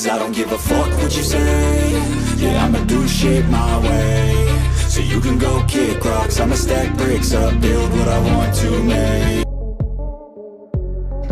'cause I don't give a fuck what you say. Yeah, I'ma do shit my way. So you can go kick rocks, I'ma stack bricks up, build what I want to make.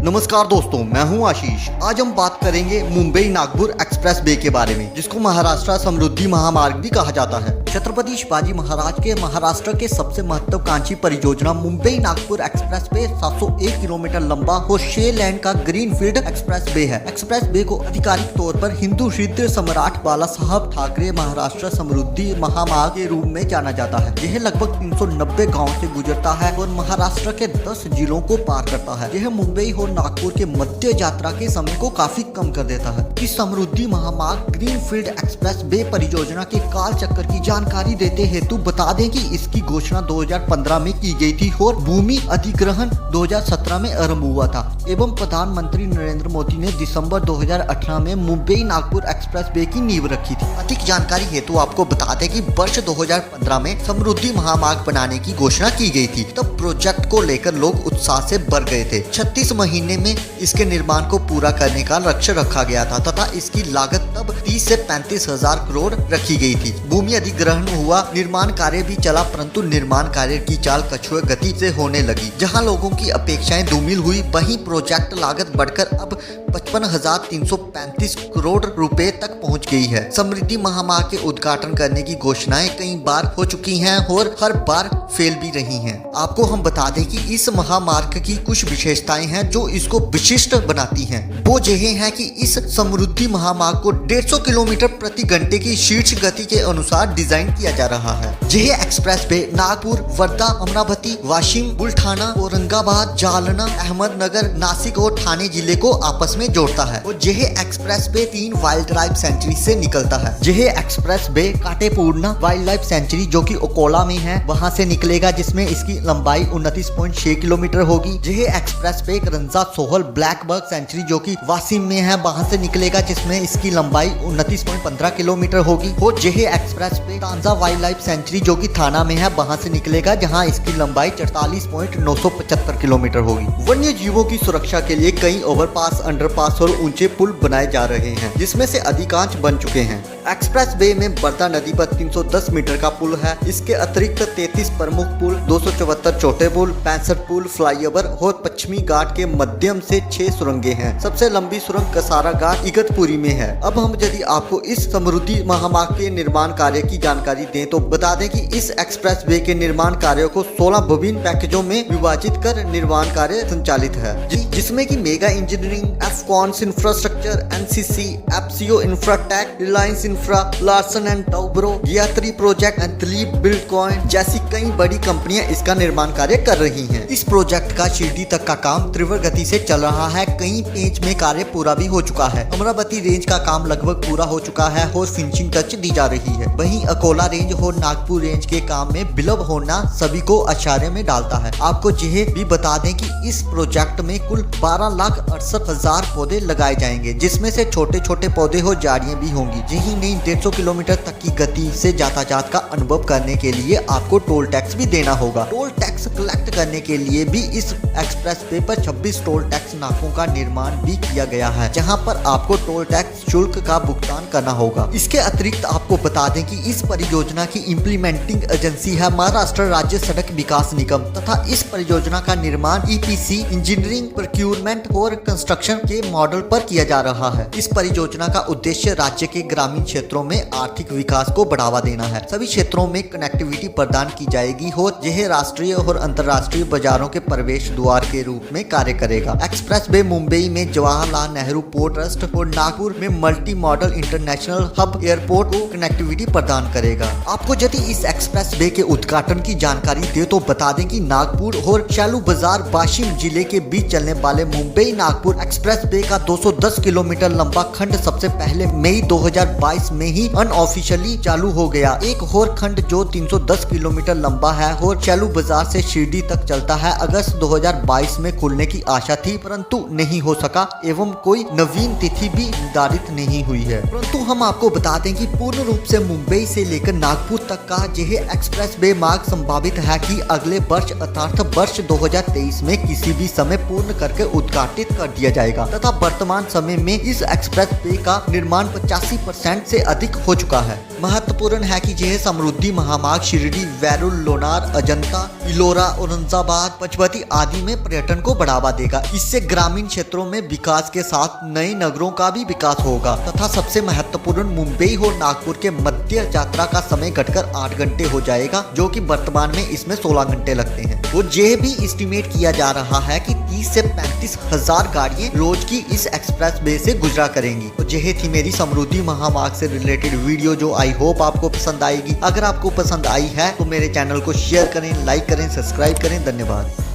नमस्कार दोस्तों, मैं हूं आशीष। आज हम बात करेंगे Mumbai Nagpur express way के बारे में, जिसको महाराष्ट्र समृद्धि महामार्ग भी कहा जाता है। छत्रपति शिवाजी महाराज के महाराष्ट्र के सबसे महत्वाकांक्षी परियोजना Mumbai Nagpur express way 701 kilometre लंबा और 6 लेन का ग्रीनफील्ड एक्सप्रेस वे है। एक्सप्रेस वे को आधिकारिक तौर पर हिंदू हृदय सम्राट बाला साहब ठाकरे महाराष्ट्र समृद्धि महामार्ग के रूप में जाना जाता है। यह लगभग 390 गाँव से गुजरता है और महाराष्ट्र के 10 जिलों को पार करता है। यह मुंबई और नागपुर के मध्य यात्रा के समय को काफी कम कर देता है। इस समृद्धि महामार्ग ग्रीनफील्ड एक्सप्रेस वे परियोजना के काल चक्र की जानकारी देते हेतु बता दें कि इसकी घोषणा 2015 में की गई थी और भूमि अधिग्रहण 2017 में आरंभ हुआ था एवं प्रधानमंत्री नरेंद्र मोदी ने दिसंबर 2018 में मुंबई नागपुर एक्सप्रेस वे की नींव रखी थी। अधिक जानकारी हेतु आपको बता दें कि वर्ष 2015 में समृद्धि महामार्ग बनाने की घोषणा की गई थी। तब प्रोजेक्ट को लेकर लोग उत्साह से भर गए थे। 36 महीने में इसके निर्माण को पूरा करने का लक्ष्य रखा गया था तथा इसकी लागत तब 30 से 35 हजार करोड़ रखी गई थी। भूमि अधिग्रहण हुआ, निर्माण कार्य भी चला, परंतु निर्माण कार्य की चाल कछुए गति से होने लगी। जहां लोगों की अपेक्षाएं धूमिल हुई, वहीं प्रोजेक्ट लागत बढ़कर अब 55,335 करोड़ रुपए तक पहुंच गई है। समृद्धि महामार्ग के उद्घाटन करने की घोषणाएं कई बार हो चुकी हैं और हर बार फेल भी रही हैं। आपको हम बता दें कि इस महामार्ग की कुछ विशेषताएं हैं जो इसको विशिष्ट बनाती हैं। वो यह है कि इस समृद्धि महामार्ग को 150 किलोमीटर प्रति घंटे की शीर्ष गति के अनुसार डिजाइन किया जा रहा है। यह एक्सप्रेस वे नागपुर, वर्धा, अमरावती, वाशिम, बुलढाना, औरंगाबाद, जालना, अहमदनगर, नासिक और ठाणे जिले को आपस में जोड़ता है और यह express way 3 wild life sanctuary से निकलता है। यह express way Katepurna wild life sanctuary जो कि अकोला में है, वहां से निकलेगा, जिसमें इसकी लंबाई 29.6 किलोमीटर होगी। यह एक्सप्रेस वे रंजा सोहल ब्लैकबर्ग सेंचुरी जो कि वाशिम में है, वहां से निकलेगा, जिसमें इसकी लंबाई 29.15 किलोमीटर होगी। और यह एक्सप्रेस वे तांजा वाइल्ड लाइफ सेंचुरी जो कि थाना में है, वहां से निकलेगा, जहां इसकी लंबाई 44.975 किलोमीटर होगी। वन्य जीवों की सुरक्षा के लिए कई ओवरपास, अंडरपास और ऊंचे पुल बनाए जा रहे हैं, जिसमें से अधिकांश बन चुके हैं। एक्सप्रेस वे में वर्धा नदी पर 310 मीटर का पुल है। इसके अतिरिक्त 33 प्रमुख पुल, 274 छोटे पुल, 65 पुल, फ्लाईओवर और पश्चिमी घाट के माध्यम से 6 सुरंगें हैं। सबसे लंबी सुरंग कसारा घाट इगतपुरी में है। अब हम यदि आपको इस समृद्धि महामार्ग के निर्माण कार्य की जानकारी दें तो बता दें कि इस एक्सप्रेस वे के निर्माण कार्यों को 16 विभिन्न पैकेजों में विभाजित कर निर्माण कार्य संचालित है, जिसमें कि mega engineering, Afcons infrastructure, NCC, FCO Infratech, Reliance infra, Larsen and Toubro, यात्री प्रोजेक्ट, एंथलीप बिल्डकॉइन जैसी कई बड़ी कंपनियां इसका निर्माण कार्य कर रही हैं। इस प्रोजेक्ट का शिरडी तक का काम तीव्र गति से चल रहा है। कई पेज में कार्य पूरा भी हो चुका है। अमरावती रेंज का काम लगभग पूरा हो चुका है और फिनिशिंग टच दी जा रही है। वहीं अकोला रेंज और नागपुर रेंज के काम में विलंब होना सभी को आश्चर्य में डालता है। आपको यह भी बता दें कि इस प्रोजेक्ट में कुल 12,68,000 पौधे लगाए जाएंगे, जिसमें से छोटे छोटे पौधे और झाड़ियां भी होंगी। यही नहीं, 150 किलोमीटर तक की गति से यातायात का अनुभव करने के लिए आपको टोल टैक्स भी देना होगा। टोल टैक्स कलेक्ट करने के लिए भी इस एक्सप्रेस वे पर 26 टोल टैक्स नाकों का निर्माण भी किया गया है, जहां पर आपको टोल टैक्स शुल्क का भुगतान करना होगा। इसके अतिरिक्त आपको बता दें कि इस परियोजना की इम्प्लीमेंटिंग एजेंसी है महाराष्ट्र राज्य सड़क विकास निगम तथा इस परियोजना का निर्माण ईपीसी इंजीनियरिंग, प्रोक्यूरमेंट और कंस्ट्रक्शन के मॉडल पर किया जा रहा है। इस परियोजना का उद्देश्य राज्य के ग्रामीण क्षेत्रों में आर्थिक विकास को बढ़ावा देना है। सभी क्षेत्रों में कनेक्टिविटी प्रदान की जाएगी और यह राष्ट्रीय और अंतर्राष्ट्रीय बाजारों के प्रवेश द्वार के रूप में कार्य करेगा। एक्सप्रेस वे मुंबई में जवाहरलाल नेहरू पोर्ट ट्रस्ट और नागपुर में multi modal international hub airport को कनेक्टिविटी प्रदान करेगा। आपको यदि इस एक्सप्रेस वे के उद्घाटन की जानकारी दे तो बता दें कि नागपुर और शैलू बाजार वाशिम जिले के बीच चलने वाले मुंबई नागपुर एक्सप्रेस वे का 210 किलोमीटर लंबा खंड सबसे पहले मई 2022 2022 में ही अनऑफिशियली चालू हो गया। एक और खंड जो 310 किलोमीटर लंबा है और चैलू बाजार से शिरडी तक चलता है, अगस्त 2022 में खुलने की आशा थी, परंतु नहीं हो सका एवं कोई नवीन तिथि भी निर्धारित नहीं हुई है। परंतु हम आपको बता दें कि पूर्ण रूप से मुंबई से लेकर नागपुर तक का यह एक्सप्रेस वे मार्ग संभावित है कि अगले वर्ष अर्थात वर्ष 2023 में किसी भी समय पूर्ण करके उद्घाटित कर दिया जाएगा तथा वर्तमान समय में इस एक्सप्रेस वे का निर्माण 85% से अधिक हो चुका है। महत्वपूर्ण है कि यह समृद्धि महामार्ग शिरडी, वैरुल, लोनार, अजंता, इलोरा, औरंगाबाद, पचमढ़ी आदि में पर्यटन को बढ़ावा देगा। इससे ग्रामीण क्षेत्रों में विकास के साथ नए नगरों का भी विकास होगा तथा सबसे महत्वपूर्ण मुंबई और नागपुर के मध्य यात्रा का समय घटकर 8 घंटे हो जाएगा, जो कि वर्तमान में इसमें 16 घंटे लगते हैं। और यह भी एस्टिमेट किया जा रहा है कि 30 से 35 हजार गाड़ियां रोज की इस एक्सप्रेस वे से गुजरा करेंगी। तो यह थी मेरी समृद्धि महामार्ग से रिलेटेड वीडियो, जो आई होप आपको पसंद आएगी। अगर आपको पसंद आई है तो मेरे चैनल को शेयर करें, लाइक करें, सब्सक्राइब करें। धन्यवाद।